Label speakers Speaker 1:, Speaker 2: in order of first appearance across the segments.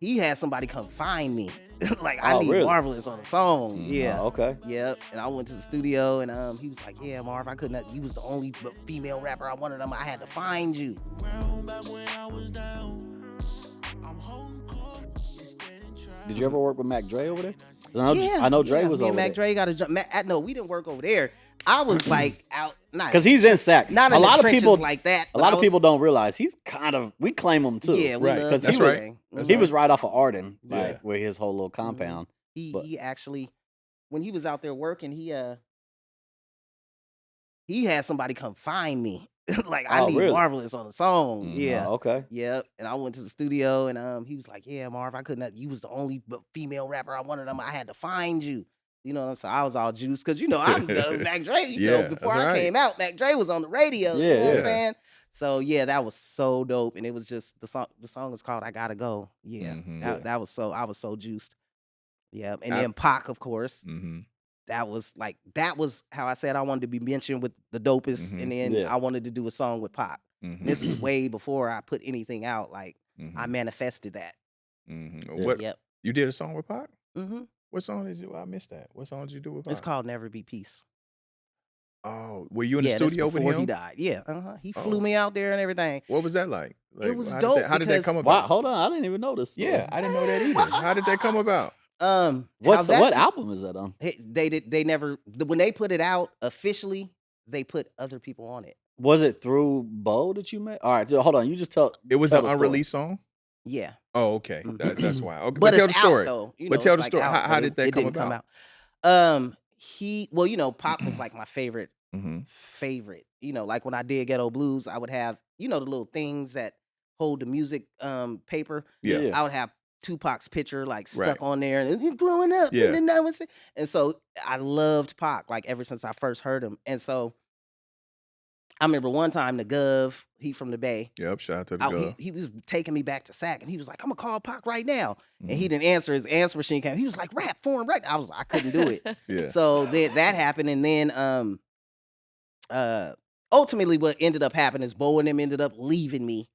Speaker 1: he had somebody come find me. Like, I need
Speaker 2: really?
Speaker 1: Marvaless on the song. Yeah.
Speaker 2: Oh, okay.
Speaker 1: Yep. And I went to the studio and he was like, yeah, Marv, I couldn't, you was the only female rapper I wanted. I had to find you.
Speaker 2: Did you ever work with Mac Dre over there?
Speaker 1: Yeah.
Speaker 2: I know Dre was over
Speaker 1: Mac
Speaker 2: there.
Speaker 1: Dre got a jump. No, we didn't work over there. I was like out,
Speaker 2: because he's in Sac.
Speaker 1: Not
Speaker 2: a
Speaker 1: in
Speaker 2: lot
Speaker 1: the
Speaker 2: of people
Speaker 1: like that.
Speaker 2: A lot of people don't realize he's kind of. We claim him too.
Speaker 1: Yeah,
Speaker 3: right.
Speaker 1: Because
Speaker 3: That's right.
Speaker 2: He was right off of Arden, like
Speaker 3: Yeah.
Speaker 2: with his whole little compound.
Speaker 1: He actually, when he was out there working, he had somebody come find me. Like, I need
Speaker 2: really?
Speaker 1: Marvaless on the song. Yeah.
Speaker 2: Oh, okay.
Speaker 1: Yep. And I went to the studio and he was like, yeah, Marv, I couldn't, you was the only female rapper I wanted. I had to find you. You know what I'm saying? I was all juiced because, I'm Mac Dre. You know, before I came out, Mac Dre was on the radio. You know what I'm saying? So, yeah, that was so dope. And it was just, the song is called I Gotta Go. Yeah. That was I was so juiced. Yeah. And then Pac, of course. That was how I said I wanted to be mentioned with the dopest. And then I wanted to do a song with Pac. This is way before I put anything out. Like, I manifested that.
Speaker 3: What?
Speaker 1: Yep.
Speaker 3: You did a song with Pac?
Speaker 1: Mm-hmm.
Speaker 3: What song did you? I missed that. What song did you do with Pac?
Speaker 1: It's called Never Be Peace.
Speaker 3: Oh, were you in the studio with him?
Speaker 1: Before he died. Yeah. He flew me out there and everything.
Speaker 3: What was that like?
Speaker 1: It was dope.
Speaker 3: How did that come about?
Speaker 2: Wow, hold on, I didn't even know this.
Speaker 3: Yeah, I didn't know that either. How did that come about?
Speaker 2: What album is that on?
Speaker 1: They never, when they put it out officially, they put other people on it.
Speaker 2: Was it through Bo that you met? All right, hold on. You just tell.
Speaker 3: It was
Speaker 2: tell
Speaker 3: an unreleased song.
Speaker 1: Yeah.
Speaker 3: Oh, okay. That's why. Okay,
Speaker 1: but
Speaker 3: tell the story.
Speaker 1: Out, though.
Speaker 3: But tell the story. How did that come about?
Speaker 1: Pac was like my favorite. Favorite. Like when I did Ghetto Blues, I would have the little things that hold the music paper.
Speaker 3: Yeah.
Speaker 1: I would have Tupac's picture like stuck on there and growing up.
Speaker 3: Yeah.
Speaker 1: And so I loved Pac like ever since I first heard him. And so I remember one time the Gov, he from the Bay.
Speaker 3: Yep, shout out to the Gov.
Speaker 1: He was taking me back to Sac and he was like, I'm gonna call Pac right now. And he didn't answer. His answer machine came. He was like, rap for him right now. I couldn't do it.
Speaker 3: Yeah.
Speaker 1: So then that happened. And then ultimately what ended up happening is Bo and them ended up leaving me.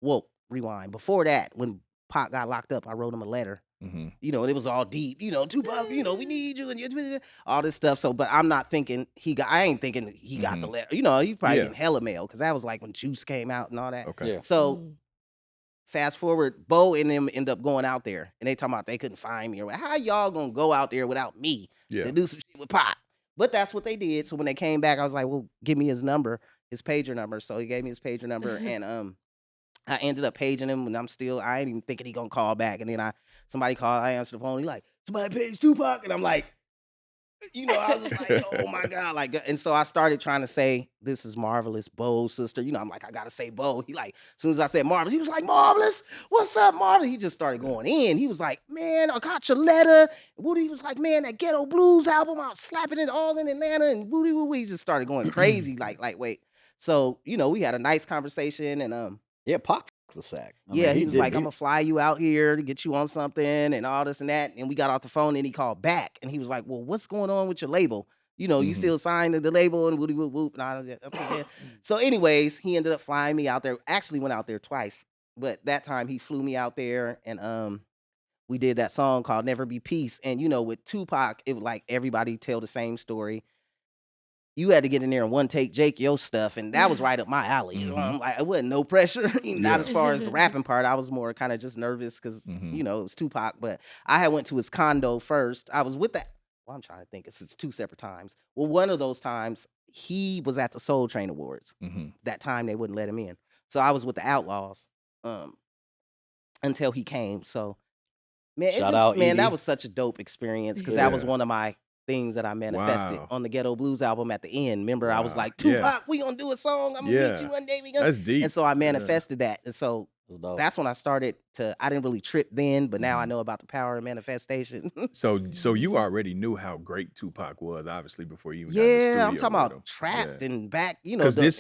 Speaker 1: Well, rewind. Before that, when Pac got locked up, I wrote him a letter. And it was all deep. Tupac, we need you and all this stuff. So, but I'm not thinking I ain't thinking he got the letter. He probably getting hella mail because that was like when Juice came out and all that.
Speaker 3: Okay.
Speaker 2: Yeah.
Speaker 1: So fast forward, Bo and them end up going out there and they talking about they couldn't find me or how y'all gonna go out there without me to do some shit with Pac? But that's what they did. So when they came back, I was like, well, give me his number, his pager number. So he gave me his pager number and I ended up paging him and I ain't even thinking he gonna call back. And then somebody called, I answered the phone. He like, somebody paged Tupac. And I'm like, I was just like, oh my God. And so I started trying to say, this is Marvaless, Bo's sister. I'm like, I gotta say Bo. He like, as soon as I said Marvaless, he was like, Marvaless, what's up, Marvaless? He just started going in. He was like, man, I got your letter. Woody was like, man, that Ghetto Blues album, I was slapping it all in Atlanta. And Woody, he just started going crazy, wait. So, we had a nice conversation and
Speaker 2: Yeah, Pac was Sac.
Speaker 1: He was like, I'm gonna fly you out here to get you on something and all this and that. And we got off the phone and he called back and he was like, well, what's going on with your label? You still signed to the label and whoop whoop. And I was like, okay, yeah. So anyways, he ended up flying me out there. Actually went out there twice, but that time he flew me out there and we did that song called Never Be Peace. And with Tupac, it was like everybody tell the same story. You had to get in there and one take Jake your stuff, and that was right up my alley. I'm like, it wasn't no pressure, not as far as the rapping part. I was more kind of just nervous because it was Tupac. But I had went to his condo first. I was with that. Well, I'm trying to think. It's 2 separate times. Well, one of those times he was at the Soul Train Awards. That time they wouldn't let him in, so I was with the Outlaws until he came. So man, that was such a dope experience because that was one of my things that I manifested on the Ghetto Blues album at the end. Remember, I was like, Tupac, we gonna do a song. I'm gonna meet you one day.
Speaker 3: That's deep.
Speaker 1: And so I manifested that. And so that's when I started I didn't really trip then, but now I know about the power of manifestation.
Speaker 3: So you already knew how great Tupac was, obviously, before you got in the studio.
Speaker 1: I'm talking about trapped and back,
Speaker 3: Because this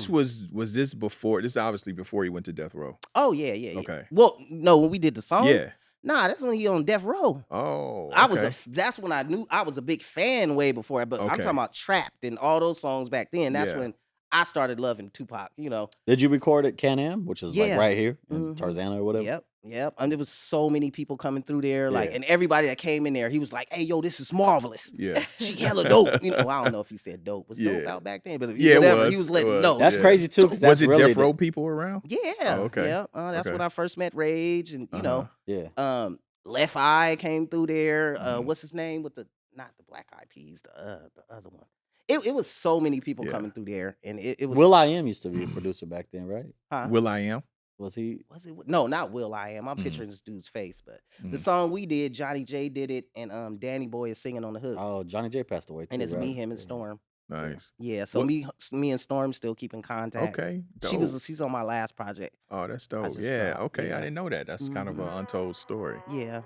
Speaker 3: was this before, this obviously before he went to Death Row.
Speaker 1: Oh, yeah.
Speaker 3: Okay.
Speaker 1: Well, no, when we did the song.
Speaker 3: Yeah.
Speaker 1: Nah, that's when he on Death Row.
Speaker 3: Oh, okay.
Speaker 1: That's when I knew I was a big fan way before. But I'm talking about Trapped and all those songs back then. That's when I started loving Tupac. You know.
Speaker 2: Did you record at Can-Am, which is like
Speaker 1: Yeah.
Speaker 2: right here in
Speaker 1: Mhm.
Speaker 2: Tarzana or whatever?
Speaker 1: Yep. And there was so many people coming through there, like,
Speaker 3: Yeah.
Speaker 1: and everybody that came in there, he was like, "Hey, yo, this is Marvelous.
Speaker 3: Yeah.
Speaker 1: She hella dope." You know, I don't know if he said dope. Was dope
Speaker 3: Yeah.
Speaker 1: out back then, but
Speaker 3: Yeah, it
Speaker 1: whatever.
Speaker 3: was.
Speaker 1: He was
Speaker 3: It
Speaker 1: letting
Speaker 3: was.
Speaker 1: know.
Speaker 2: That's
Speaker 3: Yeah.
Speaker 2: crazy too, because
Speaker 3: Was
Speaker 2: that's
Speaker 3: it
Speaker 2: really
Speaker 3: Death Row people around?
Speaker 1: Yeah.
Speaker 3: Oh, okay.
Speaker 1: Yeah. That's
Speaker 3: Okay.
Speaker 1: when I first met Rage, and you know,
Speaker 2: yeah.
Speaker 1: Left Eye came through there.
Speaker 3: Mhm.
Speaker 1: What's his name with the not the Black Eyed Peas, the other one. It was so many people
Speaker 3: Yeah.
Speaker 1: coming through there, and it was
Speaker 2: Will.i.am used to be a producer back then, right?
Speaker 1: huh?
Speaker 3: Will.i.am?
Speaker 2: Was he?
Speaker 1: Was it? No, not Will.i.am. I'm
Speaker 3: Mhm.
Speaker 1: picturing this dude's face, but the
Speaker 3: Mhm.
Speaker 1: song we did, Johnny J did it, and Danny Boy is singing on the hook,
Speaker 2: Oh, Johnny J passed away too,
Speaker 1: and it's
Speaker 2: right?
Speaker 1: me, him, and Storm.
Speaker 3: Nice.
Speaker 1: Yeah, so
Speaker 3: What-
Speaker 1: me and Storm still keep in contact.
Speaker 3: Okay.
Speaker 1: She's on my last project.
Speaker 3: Oh, that's dope.
Speaker 1: just
Speaker 3: Yeah.
Speaker 1: dropped,
Speaker 3: Okay.
Speaker 1: yeah.
Speaker 3: I didn't know that. That's kind of an untold story.
Speaker 1: Yeah.